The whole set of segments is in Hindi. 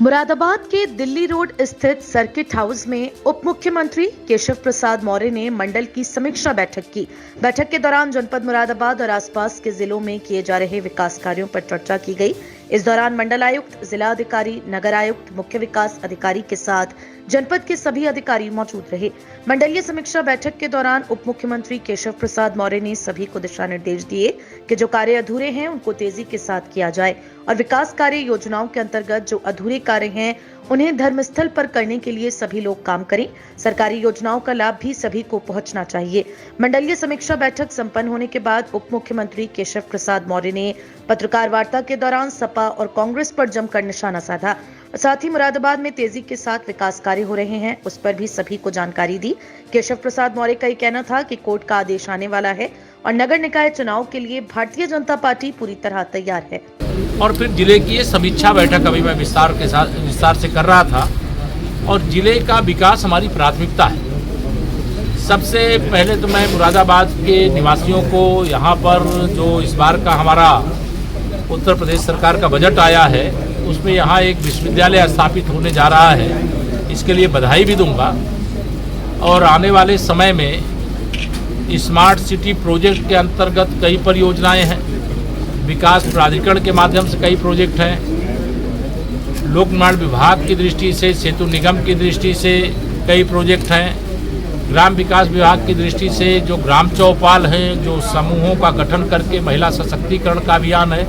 मुरादाबाद के दिल्ली रोड स्थित सर्किट हाउस में उप मुख्यमंत्री केशव प्रसाद मौर्य ने मंडल की समीक्षा बैठक की। बैठक के दौरान जनपद मुरादाबाद और आसपास के जिलों में किए जा रहे विकास कार्यों पर चर्चा की गई। इस दौरान मंडल आयुक्त, जिला अधिकारी, नगर आयुक्त, मुख्य विकास अधिकारी के साथ जनपद के सभी अधिकारी मौजूद रहे। मंडलीय समीक्षा बैठक के दौरान उप मुख्यमंत्री केशव प्रसाद मौर्य ने सभी को दिशा निर्देश दिए कि जो कार्य अधूरे हैं उनको तेजी के साथ किया जाए और विकास कार्य योजनाओं के अंतर्गत जो अधूरे कार्य हैं उन्हें धर्मस्थल पर करने के लिए सभी लोग काम करें। सरकारी योजनाओं का लाभ भी सभी को पहुंचना चाहिए। मंडलीय समीक्षा बैठक संपन्न होने के बाद उप मुख्यमंत्री केशव प्रसाद मौर्य ने पत्रकार वार्ता के दौरान सपा और कांग्रेस पर जमकर निशाना साधा। साथ ही मुरादाबाद में तेजी के साथ विकास कार्य हो रहे हैं, उस पर भी सभी को जानकारी दी। केशव प्रसाद मौर्य का कहना था कि कोर्ट का आदेश आने वाला है और नगर निकाय चुनाव के लिए भारतीय जनता पार्टी पूरी तरह तैयार है। और फिर जिले की ये समीक्षा बैठक अभी मैं विस्तार से कर रहा था और जिले का विकास हमारी प्राथमिकता है। सबसे पहले तो मैं मुरादाबाद के निवासियों को यहाँ पर जो इस बार का हमारा उत्तर प्रदेश सरकार का बजट आया है उसमें यहाँ एक विश्वविद्यालय स्थापित होने जा रहा है, इसके लिए बधाई भी दूंगा। और आने वाले समय में स्मार्ट सिटी प्रोजेक्ट के अंतर्गत कई परियोजनाएं हैं, विकास प्राधिकरण के माध्यम से कई प्रोजेक्ट हैं, लोक निर्माण विभाग की दृष्टि से, सेतु निगम की दृष्टि से कई प्रोजेक्ट हैं, ग्राम विकास विभाग की दृष्टि से जो ग्राम चौपाल हैं, जो समूहों का गठन करके महिला सशक्तिकरण का अभियान है,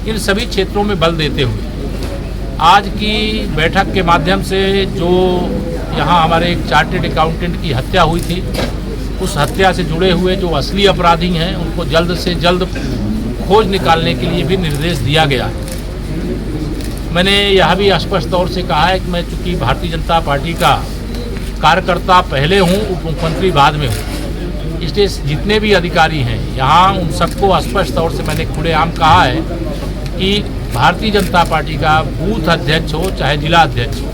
इन सभी क्षेत्रों में बल देते हुए आज की बैठक के माध्यम से जो यहाँ हमारे एक चार्टेड अकाउंटेंट की हत्या हुई थी, उस हत्या से जुड़े हुए जो असली अपराधी हैं उनको जल्द से जल्द खोज निकालने के लिए भी निर्देश दिया गया है। मैंने यह भी स्पष्ट तौर से कहा है कि मैं चूँकि भारतीय जनता पार्टी का कार्यकर्ता पहले हूँ, उप मुख्यमंत्री बाद में हूँ, इसलिए जितने भी अधिकारी हैं यहाँ उन सबको स्पष्ट तौर से मैंने खुलेआम कहा है कि भारतीय जनता पार्टी का बूथ अध्यक्ष हो चाहे जिला अध्यक्ष हो,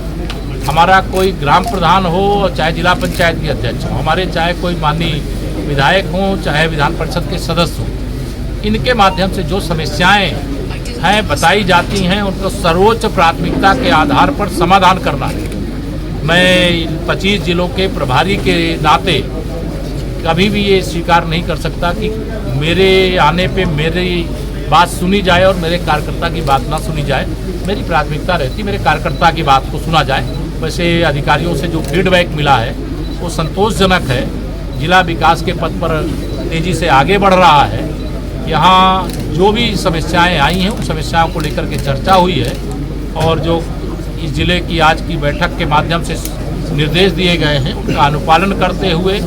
हमारा कोई ग्राम प्रधान हो चाहे जिला पंचायत के अध्यक्ष हो, हमारे चाहे कोई माननीय विधायक हो चाहे विधान परिषद के सदस्य हो, इनके माध्यम से जो समस्याएं हैं बताई जाती हैं उनको सर्वोच्च प्राथमिकता के आधार पर समाधान करना है। मैं 25 जिलों के प्रभारी के नाते कभी भी ये स्वीकार नहीं कर सकता कि मेरे आने पे मेरी बात सुनी जाए और मेरे कार्यकर्ता की बात ना सुनी जाए। मेरी प्राथमिकता रहती मेरे कार्यकर्ता की बात को सुना जाए। वैसे अधिकारियों से जो फीडबैक मिला है वो संतोषजनक है। जिला विकास के पथ पर तेज़ी से आगे बढ़ रहा है। यहाँ जो भी समस्याएं आई हैं उन समस्याओं को लेकर के चर्चा हुई है और जो इस जिले की आज की बैठक के माध्यम से निर्देश दिए गए हैं उनका अनुपालन करते हुए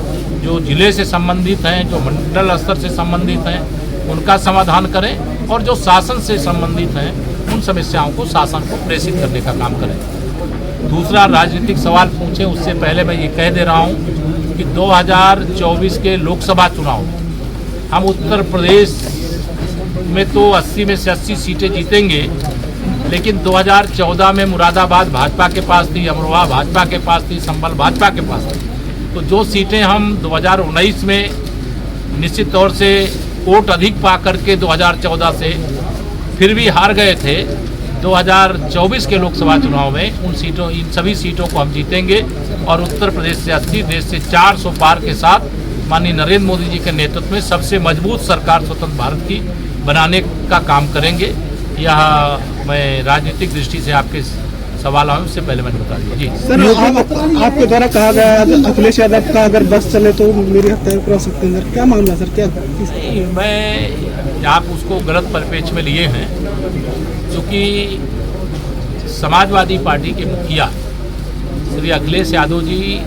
जो जिले से संबंधित हैं, जो मंडल स्तर से संबंधित हैं, उनका समाधान करें और जो शासन से संबंधित हैं उन समस्याओं को शासन को प्रेषित करने का काम करें। दूसरा राजनीतिक सवाल पूछे उससे पहले मैं ये कह दे रहा हूँ कि 2024 के लोकसभा चुनाव हम उत्तर प्रदेश में तो 80 में से 80 सीटें जीतेंगे, लेकिन 2014 में मुरादाबाद भाजपा के पास थी, अमरोहा भाजपा के पास थी, संभल भाजपा के पास थी। तो जो सीटें हम 2019 में निश्चित तौर से वोट अधिक पा करके 2014 से फिर भी हार गए थे, 2024 के लोकसभा चुनाव में इन सभी सीटों को हम जीतेंगे और उत्तर प्रदेश से 80, देश से 400 पार के साथ माननीय नरेंद्र मोदी जी के नेतृत्व में सबसे मजबूत सरकार स्वतंत्र भारत की बनाने का काम करेंगे। यह मैं राजनीतिक दृष्टि से आपके सवाल आए उससे पहले मैंने बता दिया। जी सर, आपके द्वारा कहा गया अखिलेश यादव का अगर बस चले तो मेरी हत्या करा सकते हैं, क्या मामला सर? क्या नहीं, मैं आप उसको गलत परिप्रेक्ष्य में लिए हैं, क्योंकि समाजवादी पार्टी के मुखिया श्री अखिलेश यादव जी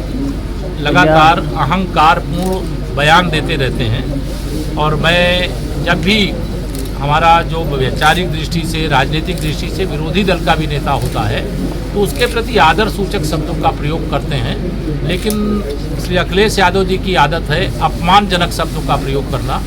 लगातार अहंकारपूर्ण बयान देते रहते हैं और मैं जब भी हमारा जो वैचारिक दृष्टि से, राजनीतिक दृष्टि से विरोधी दल का भी नेता होता है तो उसके प्रति आदर सूचक शब्दों का प्रयोग करते हैं, लेकिन श्री अखिलेश यादव जी की आदत है अपमानजनक शब्दों का प्रयोग करना।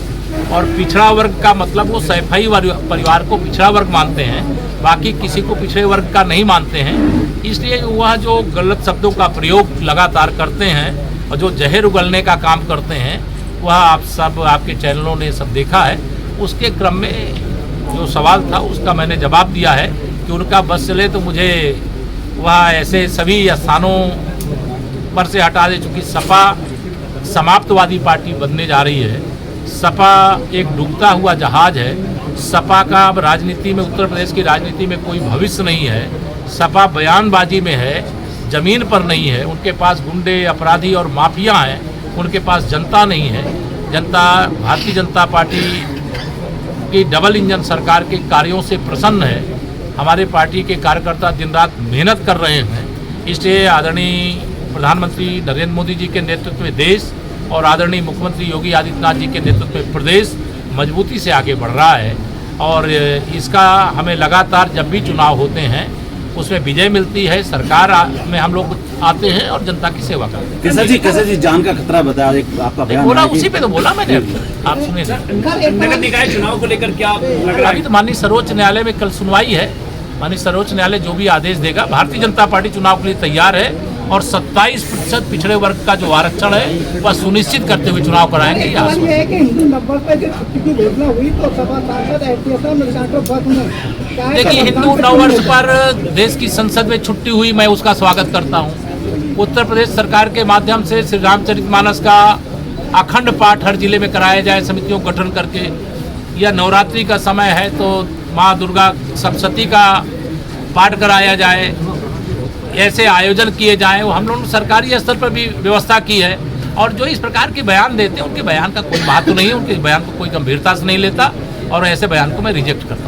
और पिछड़ा वर्ग का मतलब वो सैफई परिवार को पिछड़ा वर्ग मानते हैं, बाकी किसी को पिछड़े वर्ग का नहीं मानते हैं। इसलिए वह जो गलत शब्दों का प्रयोग लगातार करते हैं और जो जहर उगलने का काम करते हैं वह आप सब आपके चैनलों ने सब देखा है। उसके क्रम में जो सवाल था उसका मैंने जवाब दिया है कि उनका बस चले तो मुझे वह ऐसे सभी स्थानों पर से हटा दे, चूँकि सपा समाप्तवादी पार्टी बनने जा रही है। सपा एक डूबता हुआ जहाज है। सपा का अब राजनीति में, उत्तर प्रदेश की राजनीति में कोई भविष्य नहीं है। सपा बयानबाजी में है, जमीन पर नहीं है। उनके पास गुंडे, अपराधी और माफिया हैं, उनके पास जनता नहीं है। जनता भारतीय जनता पार्टी की डबल इंजन सरकार के कार्यों से प्रसन्न है। हमारे पार्टी के कार्यकर्ता दिन रात मेहनत कर रहे हैं। इसलिए आदरणीय प्रधानमंत्री नरेंद्र मोदी जी के नेतृत्व में देश और आदरणीय मुख्यमंत्री योगी आदित्यनाथ जी के नेतृत्व में प्रदेश मजबूती से आगे बढ़ रहा है। और इसका हमें लगातार जब भी चुनाव होते हैं उसमें विजय मिलती है। सरकार में हम लोग आते हैं और जनता की सेवा करते हैं। कैसे जी जान का खतरा बताया, एक आपका बयान बोला, है कि- उसी पे तो बोला मैंने, आप सुने। नगर निकाय चुनाव को लेकर क्या लग रहा अभी तो माननीय सर्वोच्च न्यायालय में कल सुनवाई है। माननीय सर्वोच्च न्यायालय जो भी आदेश देगा, भारतीय जनता पार्टी चुनाव के लिए तैयार है और 27% पिछड़े वर्ग का जो आरक्षण है वह सुनिश्चित करते हुए चुनाव कराएंगे। ये है कि हिंदू नंबर पर जो छुट्टी की घोषणा हुई तो सपा सांसद एहतियात मिर्जापुर बंद में। देखिए, हिंदू नववर्ष पर देश की संसद में छुट्टी हुई, मैं उसका स्वागत करता हूँ। उत्तर प्रदेश सरकार के माध्यम से श्री रामचरितमानस का अखंड पाठ हर जिले में कराया जाए, समितियों का गठन करके। यह नवरात्रि का समय है तो माँ दुर्गा सप्तशती का पाठ कराया जाए, ऐसे आयोजन किए जाएं। वो हम लोगों ने सरकारी स्तर पर भी व्यवस्था की है। और जो इस प्रकार के बयान देते हैं उनके बयान का कोई महत्व नहीं है, उनके बयान को कोई गंभीरता से नहीं लेता और ऐसे बयान को मैं रिजेक्ट करता हूँ।